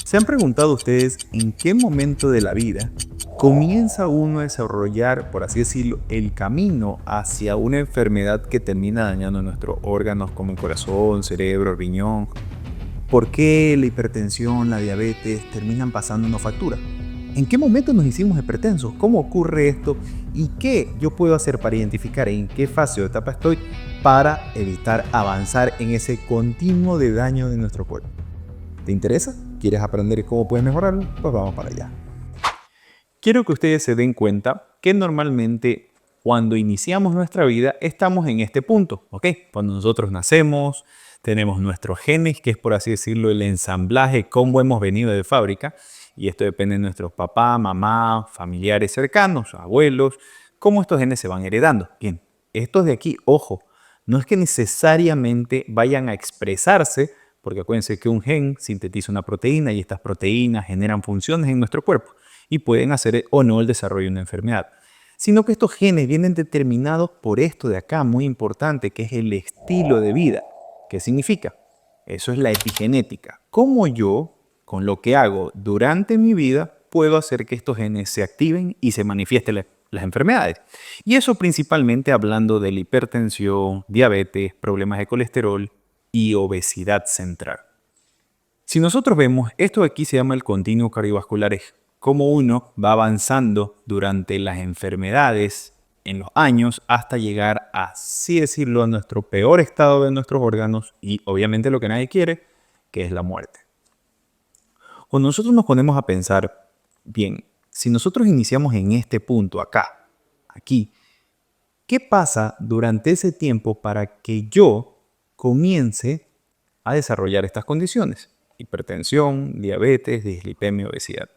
¿Se han preguntado ustedes en qué momento de la vida comienza uno a desarrollar, por así decirlo, el camino hacia una enfermedad que termina dañando nuestros órganos como el corazón, cerebro, riñón? ¿Por qué la hipertensión, la diabetes terminan pasándonos factura? ¿En qué momento nos hicimos hipertensos? ¿Cómo ocurre esto? ¿Y qué yo puedo hacer para identificar en qué fase o etapa estoy para evitar avanzar en ese continuo de daño de nuestro cuerpo? ¿Te interesa? ¿Quieres aprender cómo puedes mejorarlo? Pues vamos para allá. Quiero que ustedes se den cuenta que normalmente cuando iniciamos nuestra vida estamos en este punto, ¿ok? Cuando nosotros nacemos, tenemos nuestros genes, que es por así decirlo el ensamblaje, cómo hemos venido de fábrica, y esto depende de nuestros papá, mamá, familiares cercanos, abuelos, cómo estos genes se van heredando. Bien, estos de aquí, ojo, no es que necesariamente vayan a expresarse, porque acuérdense que un gen sintetiza una proteína y estas proteínas generan funciones en nuestro cuerpo y pueden hacer o no el desarrollo de una enfermedad, sino que estos genes vienen determinados por esto de acá, muy importante, que es el estilo de vida. ¿Qué significa? Eso es la epigenética. Cómo yo, con lo que hago durante mi vida, puedo hacer que estos genes se activen y se manifiesten las enfermedades. Y eso principalmente hablando de la hipertensión, diabetes, problemas de colesterol y obesidad central. Si nosotros vemos, esto de aquí se llama el continuo cardiovascular, es cómo uno va avanzando durante las enfermedades en los años hasta llegar, así decirlo, a nuestro peor estado de nuestros órganos y obviamente lo que nadie quiere, que es la muerte. Cuando nosotros nos ponemos a pensar, bien, si nosotros iniciamos en este punto, acá, aquí, ¿qué pasa durante ese tiempo para que yo comience a desarrollar estas condiciones? Hipertensión, diabetes, dislipemia, obesidad.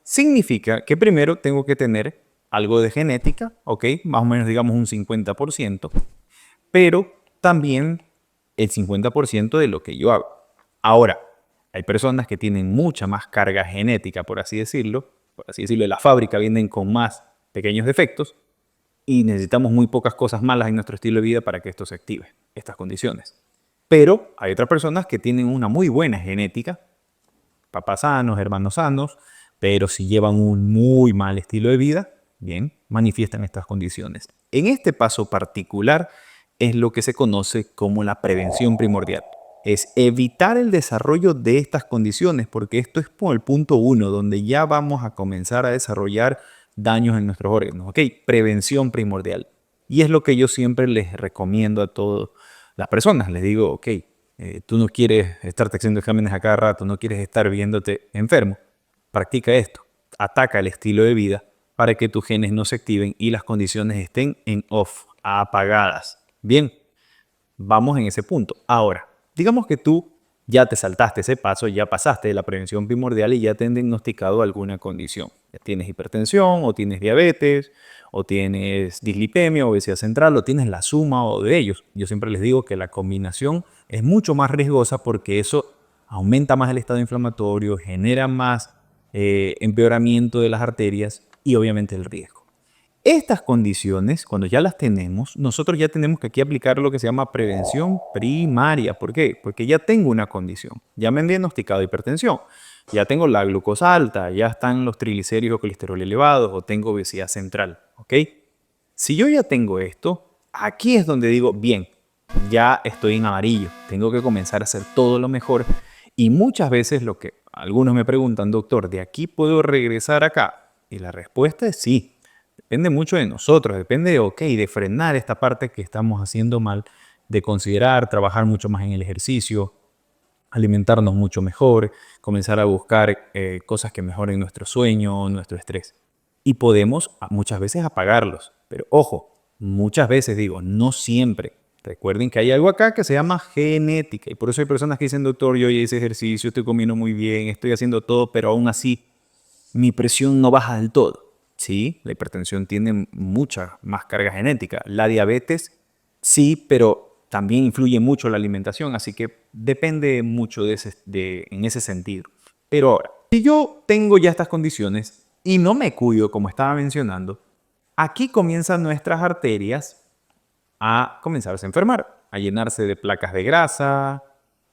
Significa que primero tengo que tener algo de genética, ¿ok? Más o menos digamos un 50%, pero también el 50% de lo que yo hago. Ahora, hay personas que tienen mucha más carga genética, por así decirlo, de la fábrica vienen con más pequeños defectos y necesitamos muy pocas cosas malas en nuestro estilo de vida para que esto se active, estas condiciones. Pero hay otras personas que tienen una muy buena genética, papás sanos, hermanos sanos, pero si llevan un muy mal estilo de vida, bien, manifiestan estas condiciones. En este paso particular es lo que se conoce como la prevención primordial. Es evitar el desarrollo de estas condiciones, porque esto es por el punto 1, donde ya vamos a comenzar a desarrollar daños en nuestros órganos. ¿Ok? Prevención primordial. Y es lo que yo siempre les recomiendo a todas las personas. Les digo, ok, tú no quieres estarte haciendo exámenes a cada rato, no quieres estar viéndote enfermo. Practica esto. Ataca el estilo de vida para que tus genes no se activen y las condiciones estén en off, apagadas. Bien, vamos en ese punto. Ahora, digamos que tú ya te saltaste ese paso, ya pasaste de la prevención primordial y ya te han diagnosticado alguna condición. Ya tienes hipertensión, o tienes diabetes, o tienes dislipemia, obesidad central, o tienes la suma o de ellos. Yo siempre les digo que la combinación es mucho más riesgosa porque eso aumenta más el estado inflamatorio, genera más empeoramiento de las arterias y obviamente el riesgo. Estas condiciones, cuando ya las tenemos, nosotros ya tenemos que aquí aplicar lo que se llama prevención primaria. ¿Por qué? Porque ya tengo una condición. Ya me han diagnosticado hipertensión, ya tengo la glucosa alta, ya están los triglicéridos o colesterol elevados o tengo obesidad central. ¿Ok? Si yo ya tengo esto, aquí es donde digo, bien, ya estoy en amarillo. Tengo que comenzar a hacer todo lo mejor. Y muchas veces lo que algunos me preguntan, doctor, ¿de aquí puedo regresar acá? Y la respuesta es sí. Depende mucho de nosotros, depende de, ok, de frenar esta parte que estamos haciendo mal, de considerar, trabajar mucho más en el ejercicio, alimentarnos mucho mejor, comenzar a buscar cosas que mejoren nuestro sueño, nuestro estrés. Y podemos muchas veces apagarlos, pero ojo, muchas veces digo, no siempre. Recuerden que hay algo acá que se llama genética y por eso hay personas que dicen, doctor, yo ya hice ejercicio, estoy comiendo muy bien, estoy haciendo todo, pero aún así mi presión no baja del todo. Sí, la hipertensión tiene mucha más carga genética. La diabetes sí, pero también influye mucho la alimentación, así que depende mucho en ese sentido. Pero ahora, si yo tengo ya estas condiciones y no me cuido, como estaba mencionando, aquí comienzan nuestras arterias a comenzarse a enfermar, a llenarse de placas de grasa,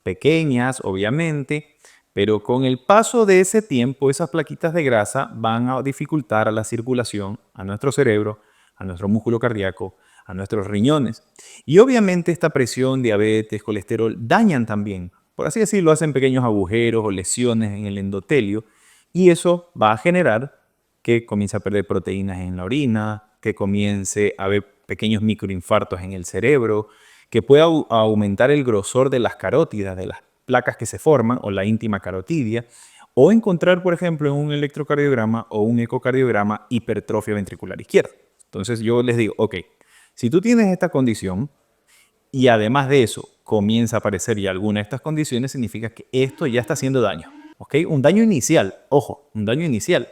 pequeñas, obviamente, Pero con el paso de ese tiempo, esas plaquitas de grasa van a dificultar a la circulación, a nuestro cerebro, a nuestro músculo cardíaco, a nuestros riñones. Y obviamente esta presión, diabetes, colesterol dañan también, por así decirlo, hacen pequeños agujeros o lesiones en el endotelio y eso va a generar que comience a perder proteínas en la orina, que comience a haber pequeños microinfartos en el cerebro, que pueda aumentar el grosor de las carótidas, de las placas que se forman o la íntima carotidia, o encontrar, por ejemplo, en un electrocardiograma o un ecocardiograma hipertrofia ventricular izquierda. Entonces yo les digo, ok, si tú tienes esta condición y además de eso comienza a aparecer ya alguna de estas condiciones, significa que esto ya está haciendo daño. ¿Ok? Un daño inicial, ojo, un daño inicial.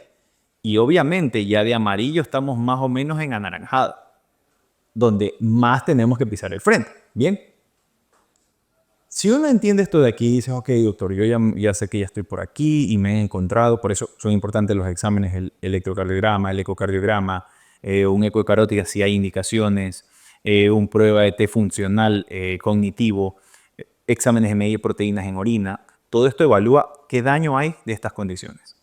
Y obviamente ya de amarillo estamos más o menos en anaranjado, donde más tenemos que pisar el frente. Bien. Si uno entiende esto de aquí, dice, ok, doctor, yo ya sé que ya estoy por aquí y me he encontrado, por eso son importantes los exámenes, el electrocardiograma, el ecocardiograma, un eco de carótida si hay indicaciones, un prueba de T funcional, cognitivo, exámenes de medir proteínas en orina. Todo esto evalúa qué daño hay de estas condiciones.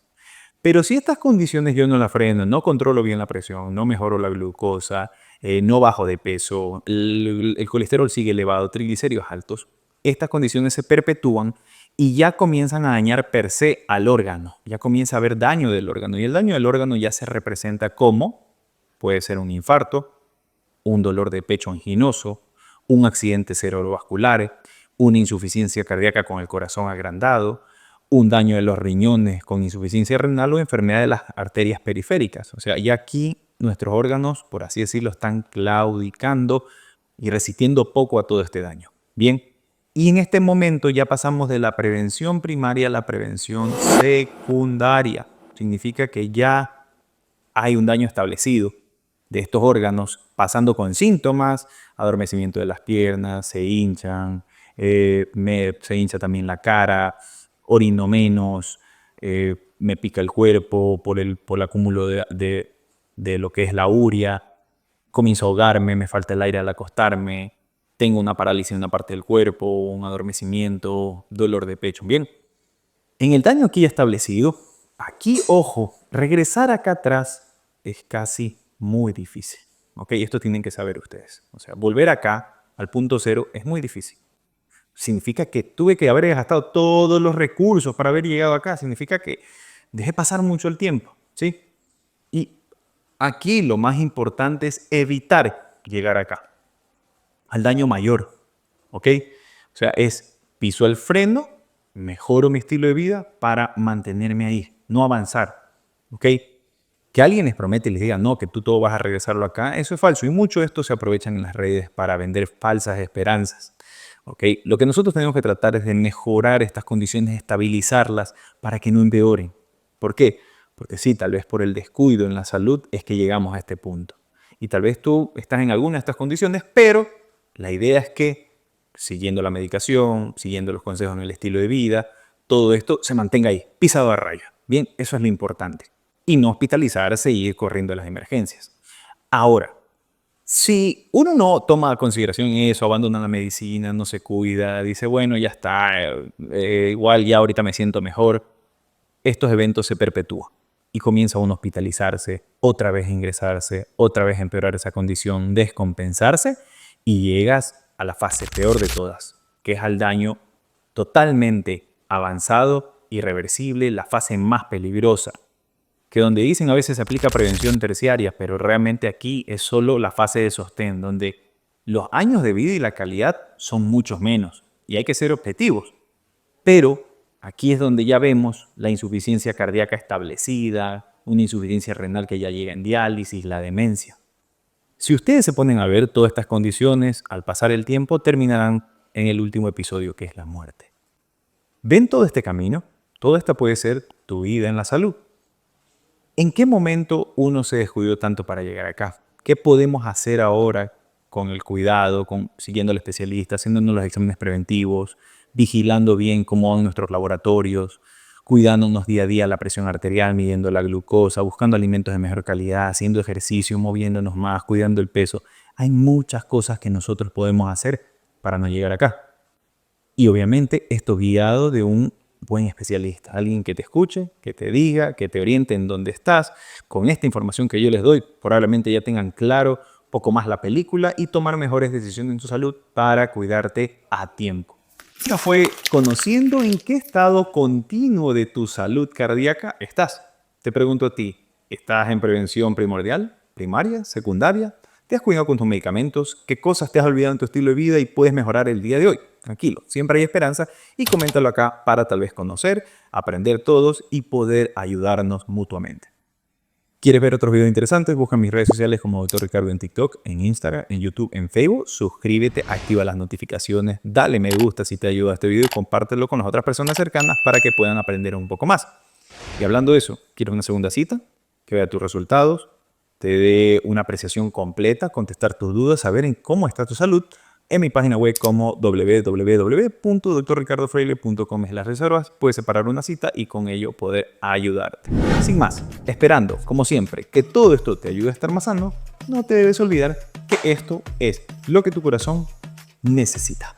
Pero si estas condiciones yo no las freno, no controlo bien la presión, no mejoro la glucosa, no bajo de peso, el colesterol sigue elevado, triglicéridos altos, estas condiciones se perpetúan y ya comienzan a dañar per se al órgano. Ya comienza a haber daño del órgano y el daño del órgano ya se representa como, puede ser un infarto, un dolor de pecho anginoso, un accidente cerebrovascular, una insuficiencia cardíaca con el corazón agrandado, un daño de los riñones con insuficiencia renal o enfermedad de las arterias periféricas. O sea, ya aquí nuestros órganos, por así decirlo, están claudicando y resistiendo poco a todo este daño. Bien, y en este momento ya pasamos de la prevención primaria a la prevención secundaria. Significa que ya hay un daño establecido de estos órganos, pasando con síntomas, adormecimiento de las piernas, se hinchan, se hincha también la cara, orino menos, me pica el cuerpo por el acúmulo de lo que es la urea, comienzo a ahogarme, me falta el aire al acostarme, tengo una parálisis en una parte del cuerpo, un adormecimiento, dolor de pecho. Bien, en el daño aquí establecido, aquí, ojo, regresar acá atrás es casi muy difícil. ¿Ok? Esto tienen que saber ustedes. O sea, volver acá al punto cero es muy difícil. Significa que tuve que haber gastado todos los recursos para haber llegado acá. Significa que dejé pasar mucho el tiempo. ¿Sí? Y aquí lo más importante es evitar llegar acá, al daño mayor. ¿Ok? O sea, es piso el freno, mejoro mi estilo de vida para mantenerme ahí, no avanzar. ¿Ok? Que alguien les promete y les diga, no, que tú todo vas a regresarlo acá, eso es falso. Y mucho de esto se aprovechan en las redes para vender falsas esperanzas. ¿Okay? Lo que nosotros tenemos que tratar es de mejorar estas condiciones, estabilizarlas para que no empeoren. ¿Por qué? Porque sí, tal vez por el descuido en la salud es que llegamos a este punto. Y tal vez tú estás en alguna de estas condiciones, pero la idea es que siguiendo la medicación, siguiendo los consejos en el estilo de vida, todo esto se mantenga ahí, pisado a raya. Bien, eso es lo importante. Y no hospitalizarse y ir corriendo a las emergencias. Ahora, si uno no toma a consideración eso, abandona la medicina, no se cuida, dice, bueno, ya está, igual ya ahorita me siento mejor, estos eventos se perpetúan y comienza uno a hospitalizarse, otra vez a ingresarse, otra vez a empeorar esa condición, descompensarse y llegas a la fase peor de todas, que es al daño totalmente avanzado, irreversible, la fase más peligrosa, que donde dicen a veces se aplica prevención terciaria, pero realmente aquí es solo la fase de sostén, donde los años de vida y la calidad son muchos menos y hay que ser objetivos. Pero aquí es donde ya vemos la insuficiencia cardíaca establecida, una insuficiencia renal que ya llega en diálisis, la demencia. Si ustedes se ponen a ver todas estas condiciones, al pasar el tiempo terminarán en el último episodio, que es la muerte. ¿Ven todo este camino? Todo esto puede ser tu vida en la salud. ¿En qué momento uno se descuidó tanto para llegar acá? ¿Qué podemos hacer ahora con el cuidado, siguiendo al especialista, haciéndonos los exámenes preventivos, vigilando bien cómo van nuestros laboratorios, cuidándonos día a día la presión arterial, midiendo la glucosa, buscando alimentos de mejor calidad, haciendo ejercicio, moviéndonos más, cuidando el peso? Hay muchas cosas que nosotros podemos hacer para no llegar acá. Y obviamente esto guiado de un buen especialista, alguien que te escuche, que te diga, que te oriente en dónde estás. Con esta información que yo les doy, probablemente ya tengan claro un poco más la película y tomar mejores decisiones en tu salud para cuidarte a tiempo. Esta fue conociendo en qué estado continuo de tu salud cardíaca estás. Te pregunto a ti, ¿estás en prevención primordial, primaria, secundaria? ¿Te has cuidado con tus medicamentos? ¿Qué cosas te has olvidado en tu estilo de vida y puedes mejorar el día de hoy? Tranquilo, siempre hay esperanza y coméntalo acá para tal vez conocer, aprender todos y poder ayudarnos mutuamente. ¿Quieres ver otros videos interesantes? Busca mis redes sociales como Dr. Ricardo en TikTok, en Instagram, en YouTube, en Facebook. Suscríbete, activa las notificaciones, dale me gusta si te ayuda este video y compártelo con las otras personas cercanas para que puedan aprender un poco más. Y hablando de eso, ¿quieres una segunda cita? Que vea tus resultados, te dé una apreciación completa, contestar tus dudas, saber en cómo está tu salud en mi página web como www.drricardofreire.com/reservas. Puedes separar una cita y con ello poder ayudarte. Sin más, esperando, como siempre, que todo esto te ayude a estar más sano, no te debes olvidar que esto es lo que tu corazón necesita.